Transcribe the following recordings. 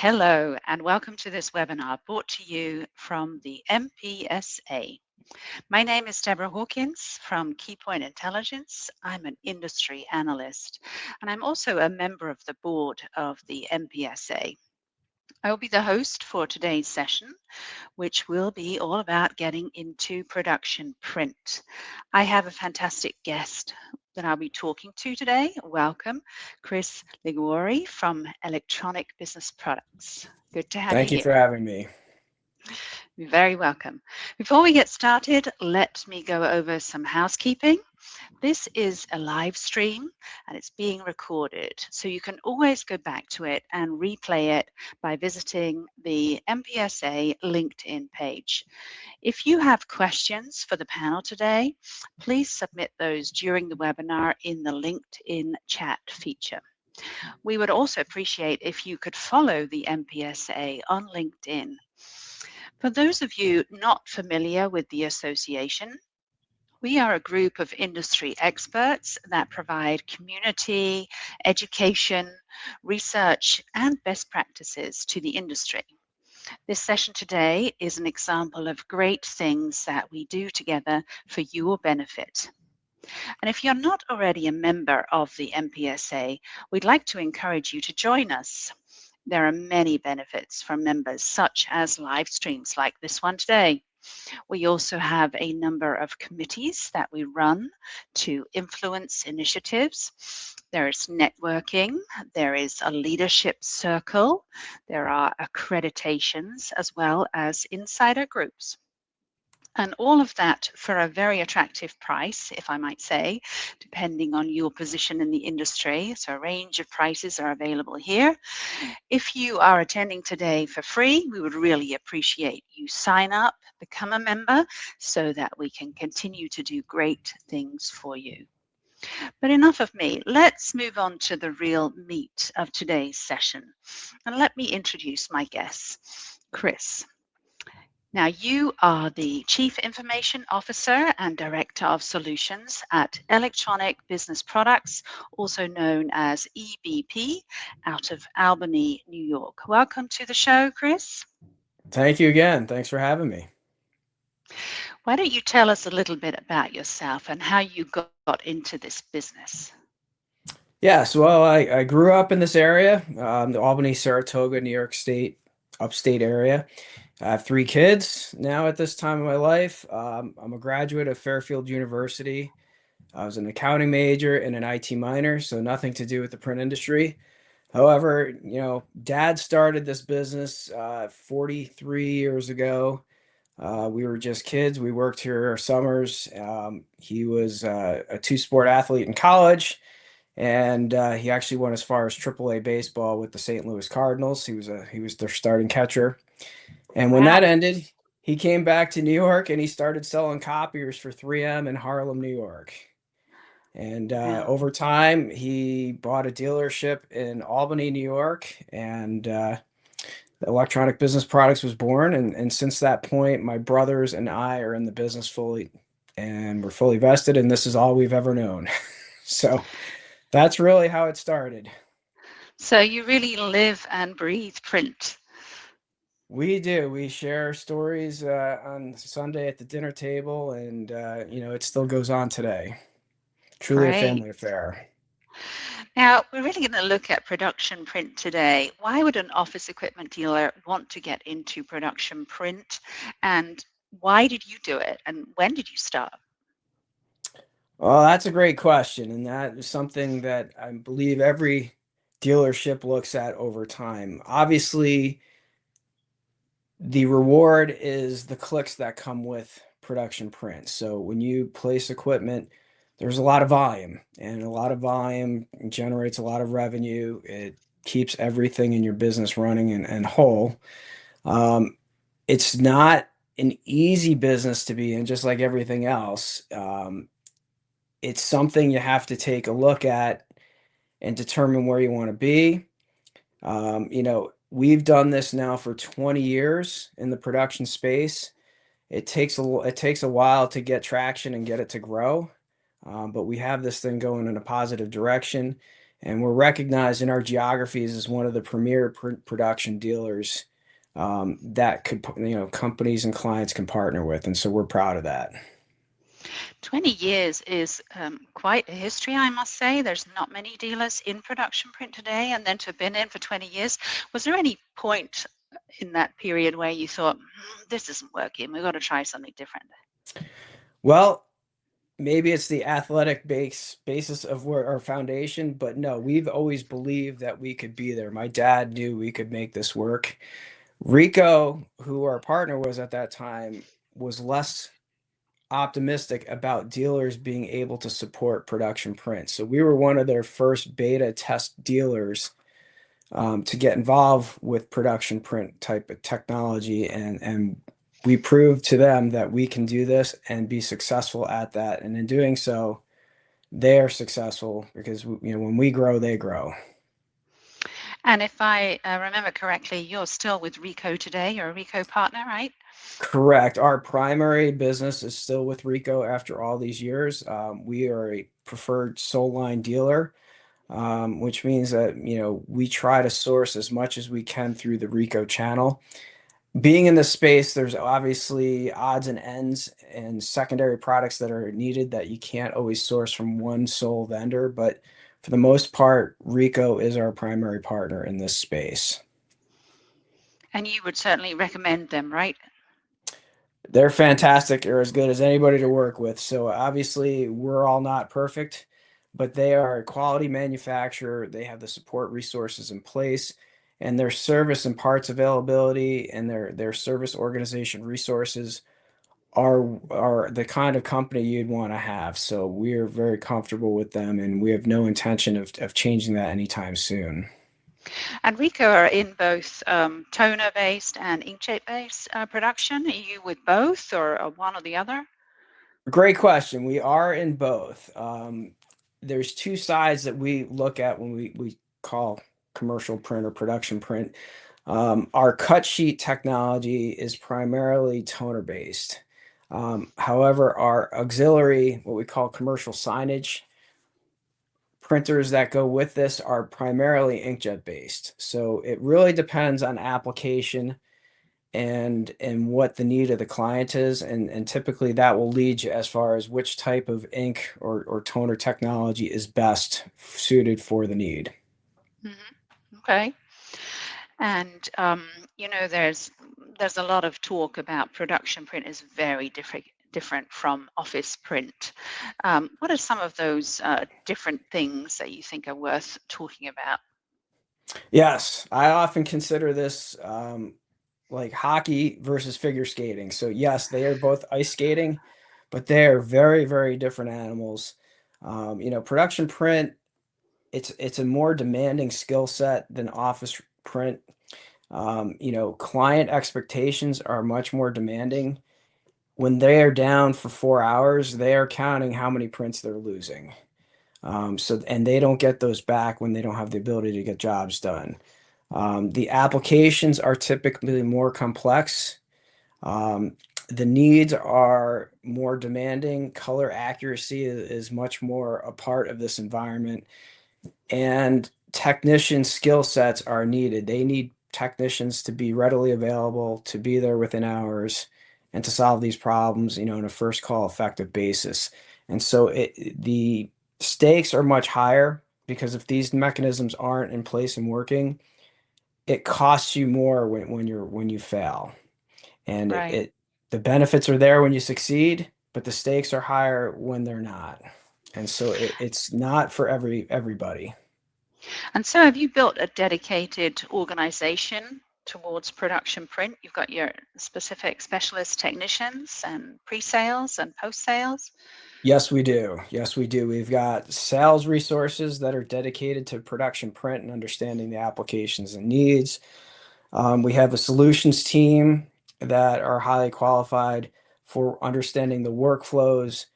Hello, and welcome to this webinar brought to you from the MPSA. My name is Deborah Hawkins from Keypoint Intelligence. I'm an industry analyst, and I'm also a member of the board of the MPSA. I will be the host for today's session, which will be all about getting into production print. I have a fantastic guest that I'll be talking to today. Welcome, Chris Liguori from Electronic Business Products. Good to have you Thank you here. for having me. You're very welcome. Before we get started, let me go over some housekeeping. This is a live stream and it's being recorded, so you can always go back to it and replay it by visiting the MPSA LinkedIn page. If you have questions for the panel today, please submit those during the webinar in the LinkedIn chat feature. We would also appreciate if you could follow the MPSA on LinkedIn. For those of you not familiar with the association, we are a group of industry experts that provide community, education, research, and best practices to the industry. This session today is an example of great things that we do together for your benefit. And if you're not already a member of the MPSA, we'd like to encourage you to join us. There are many benefits for members, such as live streams like this one today. We also have a number of committees that we run to influence initiatives. There is networking, there is a leadership circle, there are accreditations, as well as insider groups. And all of that for a very attractive price, if I might say, depending on your position in the industry. So a range of prices are available here. If you are attending today for free, we would really appreciate you sign up, become a member, so that we can continue to do great things for you. But enough of me. Let's move on to the real meat of today's session. And let me introduce my guests. Chris. Now, you are the Chief Information Officer and Director of Solutions at Electronic Business Products, also known as EBP, out of Albany, New York. Welcome to the show, Chris. Thank you again. Thanks for having me. Why don't you tell us a little bit about yourself and how you got into this business? Yes, well, I grew up in this area, the Albany, Saratoga, New York State, upstate area. I have three kids now at this time of my life. I'm a graduate of Fairfield University. I was an accounting major and an IT minor, so nothing to do with the print industry. However, Dad started this business 43 years ago. We were just kids. We worked here our summers. He was a two-sport athlete in college, and he actually went as far as AAA baseball with the St. Louis Cardinals. He was their starting catcher. And when that Wow. ended, he came back to New York and he started selling copiers for 3M in Harlem, New York. And Wow. over time, he bought a dealership in Albany, New York, and Electronic Business Products was born. And since that point, my brothers and I are in the business fully, and we're fully vested, and this is all we've ever known. So that's really how it started. So you really live and breathe print. We do. We share stories on Sunday at the dinner table, and it still goes on today. Truly a Great. family affair. Now, we're really going to look at production print today. Why would an office equipment dealer want to get into production print? And why did you do it? And when did you start? Well, that's a great question, and that is something that I believe every dealership looks at over time. Obviously, the reward is the clicks that come with production print. So when you place equipment, there's a lot of volume, and a lot of volume generates a lot of revenue. It keeps everything in your business running and whole. Um, it's not an easy business to be in, just like everything else. It's something you have to take a look at and determine where you want to be. We've done this now for 20 years in the production space. It takes a while to get traction and get it to grow, but we have this thing going in a positive direction. and we're recognized in our geographies as one of the premier production dealers that companies and clients can partner with, and so we're proud of that. 20 years is quite a history, I must say. There's not many dealers in production print today, and then to have been in for 20 years, was there any point in that period where you thought, this isn't working, we've got to try something different? Well, maybe it's the athletic basis of where our foundation, but no, we've always believed that we could be there. My dad knew we could make this work. Rico, who our partner was at that time, was less optimistic about dealers being able to support production print. So we were one of their first beta test dealers to get involved with production print type of technology, and we proved to them that we can do this and be successful at that. And in doing so, they are successful because when we grow, they grow. And if I remember correctly, you're still with Rico today. You're a Rico partner, right? Correct. Our primary business is still with Rico after all these years. We are a preferred sole line dealer, which means that we try to source as much as we can through the Rico channel. Being in this space, there's obviously odds and ends and secondary products that are needed that you can't always source from one sole vendor, but for the most part, Rico is our primary partner in this space. And you would certainly recommend them, right? They're fantastic. They're as good as anybody to work with. So obviously, we're all not perfect, but they are a quality manufacturer. They have the support resources in place, and their service and parts availability and their service organization resources are the kind of company you'd want to have. So we're very comfortable with them, and we have no intention of changing that anytime soon. And Rico are in both toner-based and inkjet-based production. Are you with both or one or the other? Great question. We are in both. There's two sides that we look at when we call commercial print or production print. Our cut sheet technology is primarily toner based. However, our auxiliary, what we call commercial signage printers that go with this, are primarily inkjet based. So it really depends on application and what the need of the client is, and typically that will lead you as far as which type of ink or toner technology is best suited for the need. Mm-hmm. Okay. And there's a lot of talk about production print is very different from office print. What are some of those different things that you think are worth talking about? Yes, I often consider this like hockey versus figure skating. So yes, they are both ice skating, but they are very, very different animals. Production print, it's a more demanding skill set than office print. Client expectations are much more demanding. When they are down for 4 hours, they are counting how many prints they're losing. And they don't get those back when they don't have the ability to get jobs done. The applications are typically more complex. The needs are more demanding. Color accuracy is much more a part of this environment, and technician skill sets are needed. They need technicians to be readily available, to be there within hours, and to solve these problems, in a first call effective basis. And so the stakes are much higher because if these mechanisms aren't in place and working, it costs you more when you fail. And Right. the benefits are there when you succeed, but the stakes are higher when they're not. And so it's not for everybody. And so have you built a dedicated organization towards production print? You've got your specific specialist technicians and pre-sales and post-sales? Yes, we do. Yes, we do. We've got sales resources that are dedicated to production print and understanding the applications and needs. We have a solutions team that are highly qualified for understanding the workflows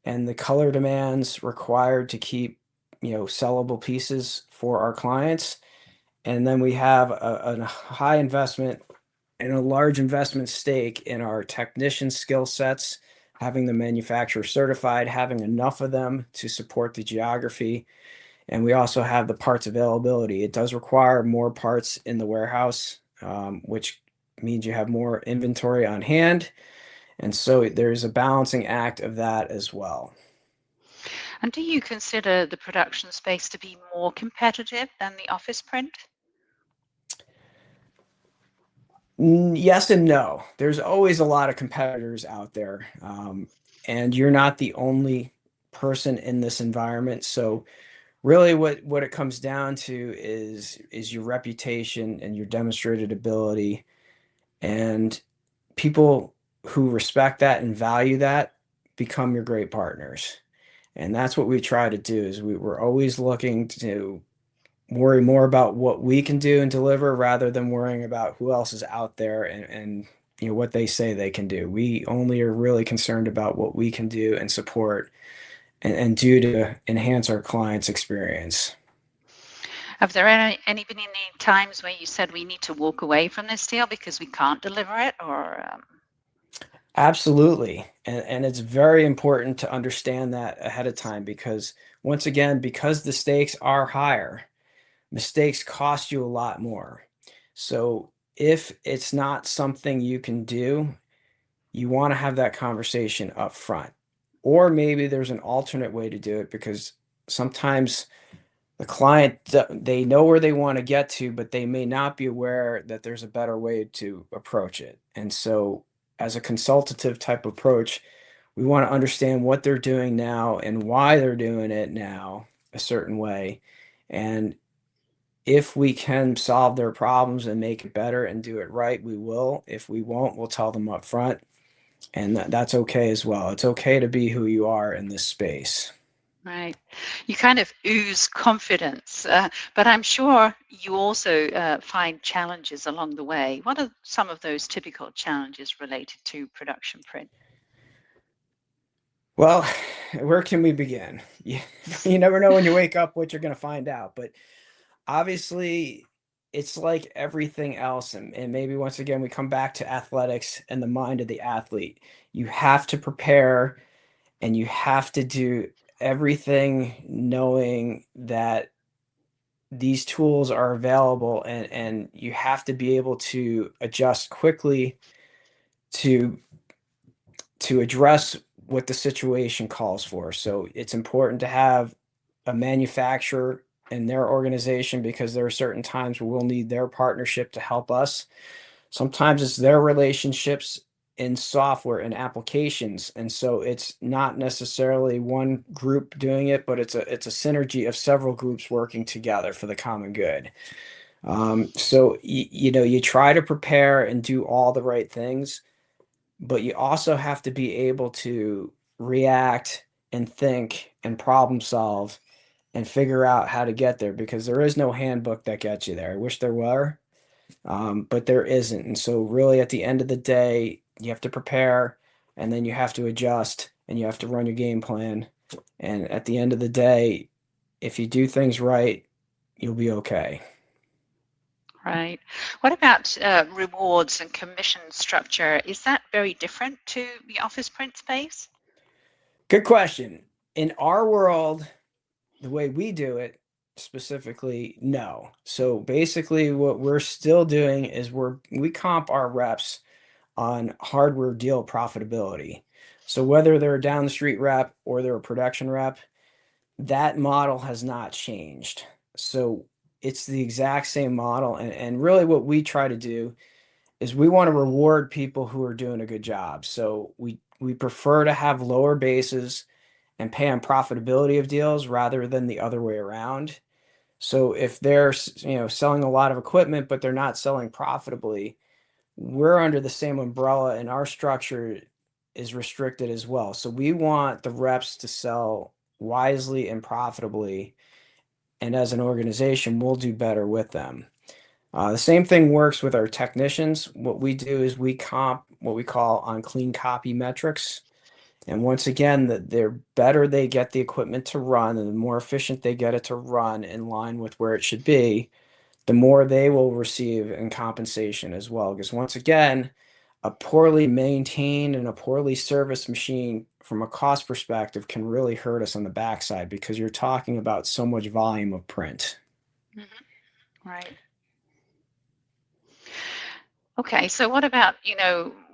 and the color demands required to keep, sellable pieces for our clients. And then we have a high investment and a large investment stake in our technician skill sets, having the manufacturer certified, having enough of them to support the geography. And we also have the parts availability. It does require more parts in the warehouse, which means you have more inventory on hand. And so there's a balancing act of that as well. And do you consider the production space to be more competitive than the office print? Yes and no. There's always a lot of competitors out there, and you're not the only person in this environment. So really what it comes down to is your reputation and your demonstrated ability, and people who respect that and value that become your great partners. And that's what we try to do is we're always looking to worry more about what we can do and deliver rather than worrying about who else is out there and what they say they can do. We only are really concerned about what we can do and support and do to enhance our clients' experience. Have there been any times where you said we need to walk away from this deal because we can't deliver it, or Absolutely. And it's very important to understand that ahead of time because once again, because the stakes are higher, mistakes cost you a lot more. So if it's not something you can do, you want to have that conversation up front. Or maybe there's an alternate way to do it because sometimes the client, they know where they want to get to, but they may not be aware that there's a better way to approach it. And so, as a consultative type approach, we want to understand what they're doing now and why they're doing it now a certain way. And if we can solve their problems and make it better and do it right, we will. If we won't, we'll tell them up front. And that's okay as well. It's okay to be who you are in this space. right? You kind of ooze confidence, but I'm sure you also find challenges along the way. What are some of those typical challenges related to production print? Well, where can we begin? You never know when you wake up what you're going to find out. But obviously, it's like everything else. And maybe once again, we come back to athletics and the mind of the athlete. You have to prepare and you have to do everything knowing that these tools are available and you have to be able to adjust quickly to address what the situation calls for. So it's important to have a manufacturer in their organization because there are certain times where we'll need their partnership to help us. Sometimes it's their relationships in software and applications. And so it's not necessarily one group doing it, but it's a synergy of several groups working together for the common good. So you try to prepare and do all the right things, but you also have to be able to react and think and problem solve and figure out how to get there because there is no handbook that gets you there. I wish there were, but there isn't. And so, really, at the end of the day, you have to prepare and then you have to adjust and you have to run your game plan. And at the end of the day, if you do things right, you'll be okay. Right. What about rewards and commission structure? Is that very different to the office print space? Good question. In our world, the way we do it specifically, no. So basically, what we're still doing is we comp our reps on hardware deal profitability. So whether they're a down the street rep or they're a production rep, that model has not changed. So it's the exact same model. And really what we try to do is we want to reward people who are doing a good job. So we prefer to have lower bases and pay on profitability of deals rather than the other way around. So if they're selling a lot of equipment but they're not selling profitably, we're under the same umbrella and our structure is restricted as well. So we want the reps to sell wisely and profitably. And as an organization, we'll do better with them. The same thing works with our technicians. What we do is we comp what we call on clean copy metrics. And once again, the better they get the equipment to run and the more efficient they get it to run in line with where it should be, the more they will receive in compensation as well. Because once again, a poorly maintained and a poorly serviced machine from a cost perspective can really hurt us on the backside because you're talking about so much volume of print. Right. Okay, so what about,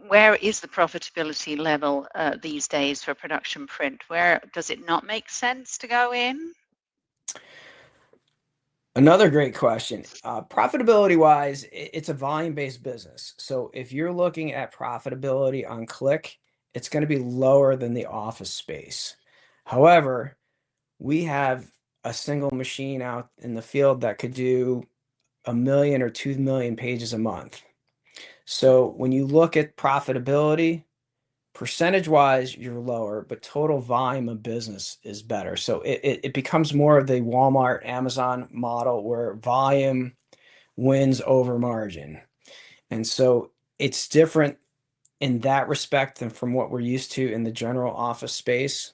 where is the profitability level these days for production print? Where does it not make sense to go in? Another great question. Profitability wise, it's a volume based business. So if you're looking at profitability on click, it's going to be lower than the office space. However, we have a single machine out in the field that could do 1 million or 2 million pages a month. So when you look at profitability, percentage wise, you're lower, but total volume of business is better. So it becomes more of the Walmart, Amazon model where volume wins over margin. And so it's different in that respect than from what we're used to in the general office space,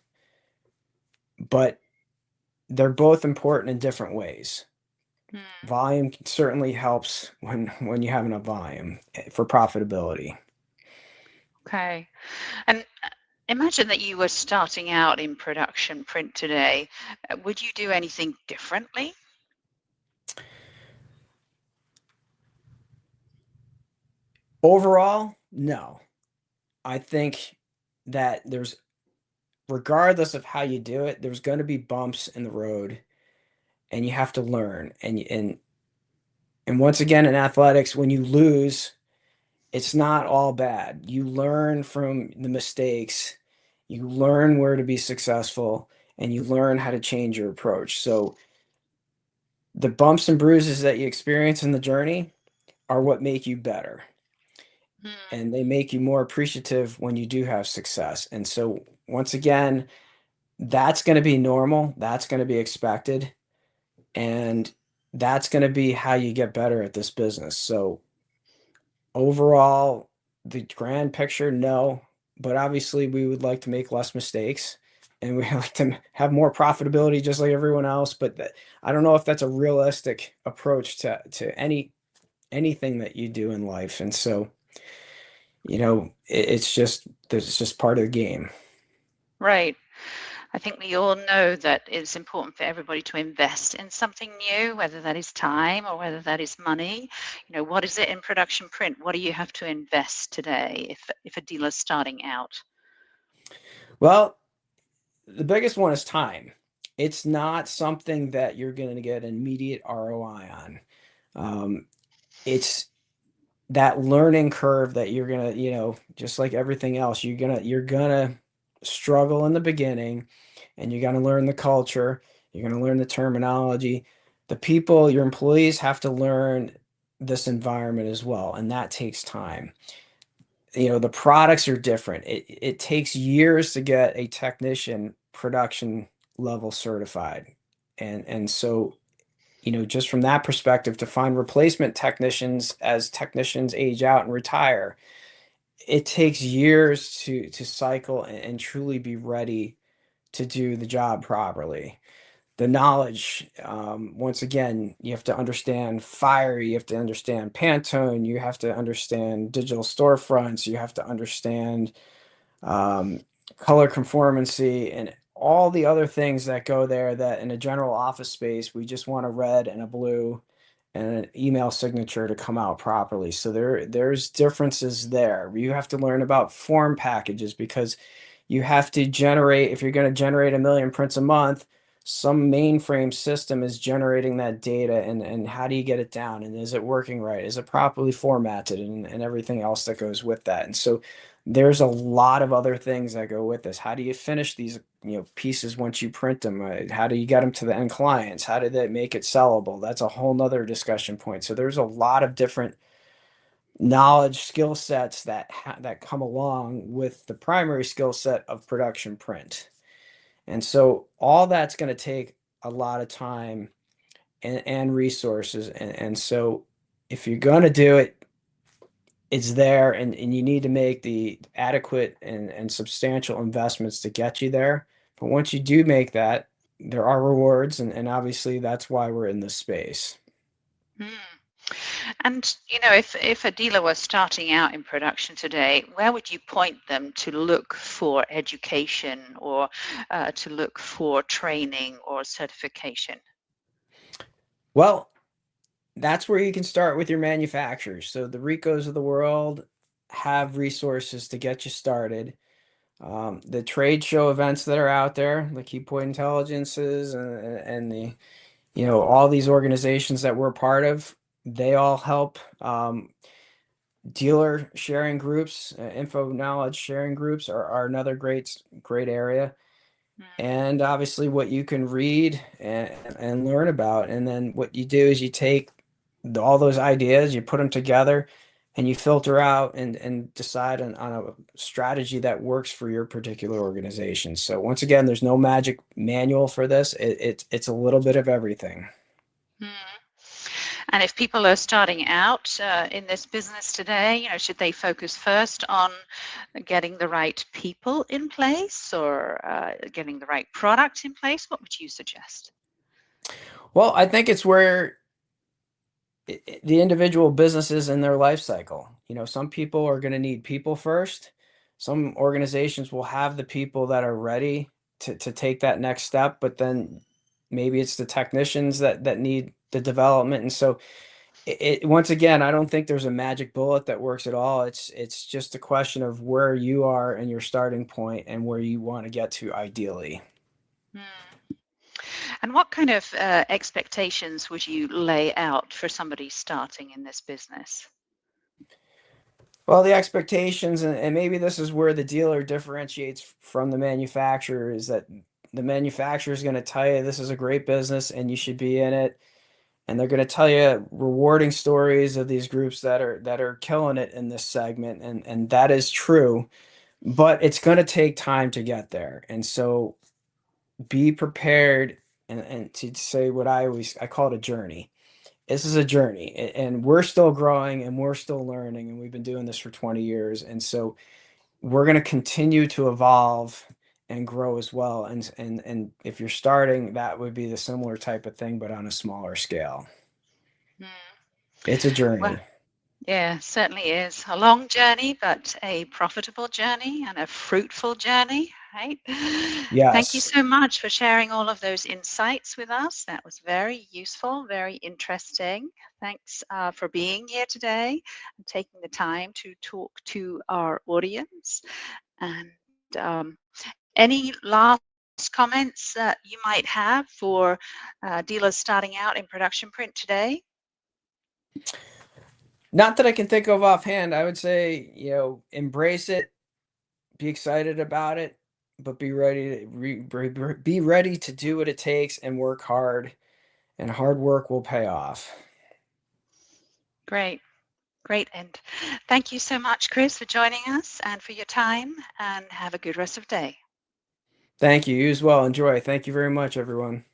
but they're both important in different ways. Volume certainly helps when you have enough volume for profitability. Okay. And imagine that you were starting out in production print today. Would you do anything differently? Overall, no. I think that there's, regardless of how you do it, there's going to be bumps in the road, and you have to learn. And once again, in athletics, when you lose, it's not all bad. You learn from the mistakes, you learn where to be successful, and you learn how to change your approach. So the bumps and bruises that you experience in the journey are what make you better. And they make you more appreciative when you do have success. And so once again, that's going to be normal. That's going to be expected. And that's going to be how you get better at this business. So overall, the grand picture, no. But obviously, we would like to make less mistakes and we like to have more profitability just like everyone else. But I don't know if that's a realistic approach to anything that you do in life. And so, it's just part of the game. Right. I think we all know that it's important for everybody to invest in something new, whether that is time or whether that is money. What is it in production print? What do you have to invest today if a dealer's starting out? Well, the biggest one is time. It's not something that you're going to get an immediate ROI on. It's that learning curve that you're gonna, just like everything else, you're gonna struggle in the beginning, and you're gonna learn the culture, you're gonna learn the terminology. The people, your employees have to learn this environment as well, and that takes time. The products are different. It takes years to get a technician production level certified. And so, just from that perspective, to find replacement technicians as technicians age out and retire, it takes years to cycle and truly be ready to do the job properly. The knowledge, once again, you have to understand fire, you have to understand Pantone, you have to understand digital storefronts, you have to understand um, color conformancy, and all the other things that go there that in a general office space, we just want a red and a blue and an email signature to come out properly. So there's differences there. You have to learn about form packages because you have to generate, if you're going to generate 1 million prints a month, some mainframe system is generating that data, and how do you get it down, and is it working right, is it properly formatted, and everything else that goes with that. And so there's a lot of other things that go with this. How do you finish these pieces once you print them? How do you get them to the end clients? How do they make it sellable? That's a whole nother discussion point. So there's a lot of different knowledge skill sets that come along with the primary skill set of production print. And so all that's going to take a lot of time and resources. And so if you're going to do it, it's there, and you need to make the adequate and substantial investments to get you there. But once you do make that, there are rewards, and obviously that's why we're in this space. And if a dealer was starting out in production today, where would you point them to look for education or to look for training or certification? Well, that's where you can start with your manufacturers. So the Ricos of the world have resources to get you started. The trade show events that are out there, the Keypoint Intelligences and the, all these organizations that we're part of, they all help. Dealer sharing groups, info knowledge sharing groups are another great area. Mm, And obviously what you can read and learn about. And then what you do is you take all those ideas, you put them together, and you filter out and decide on a strategy that works for your particular organization. So once again, there's no magic manual for this. It's a little bit of everything. mm. And if people are starting out in this business today, should they focus first on getting the right people in place or getting the right product in place? What would you suggest? Well, I think it's where the individual businesses in their life cycle. Some people are going to need people first. Some organizations will have the people that are ready to take that next step, but then maybe it's the technicians that need the development. And so once again, I don't think there's a magic bullet that works at all. It's just a question of where you are and your starting point and where you want to get to ideally. Hmm. And what kind of expectations would you lay out for somebody starting in this business? Well, the expectations, and maybe this is where the dealer differentiates from the manufacturer, is that the manufacturer is going to tell you this is a great business and you should be in it. And they're going to tell you rewarding stories of these groups that are killing it in this segment. And that is true, but it's going to take time to get there. And so be prepared and to say what I call it a journey. This is a journey and we're still growing and we're still learning and we've been doing this for 20 years. And so we're going to continue to evolve and grow as well. And if you're starting, that would be the similar type of thing, but on a smaller scale. Hmm. It's a Well, journey. yeah, certainly is a long journey, but a profitable journey and a fruitful journey, right? Thank you Yes. so much for sharing all of those insights with us. That was very useful, very interesting. Thanks for being here today and taking the time to talk to our audience. And any last comments that you might have for dealers starting out in production print today? Not that I can think of offhand. I would say, embrace it, be excited about it, but be ready to be ready to do what it takes and work hard, and hard work will pay off. Great. Great. And thank you so much, Chris, for joining us and for your time, and have a good rest of the day. Thank you. You as well. Enjoy. Thank you very much, everyone.